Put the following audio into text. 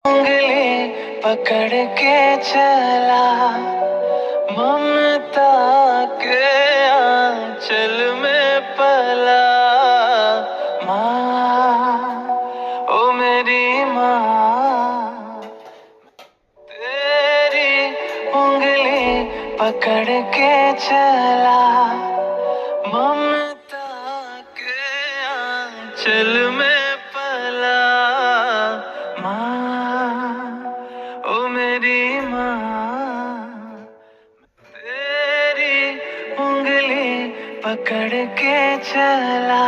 उंगली पकड़ के चला, ममता के आंचल में पला। माँ, ओ मेरी माँ, तेरी उंगली पकड़ के चला, ममता के आंचल में पला। माँ, ओ मेरी माँ, तेरी उंगली पकड़ के चला।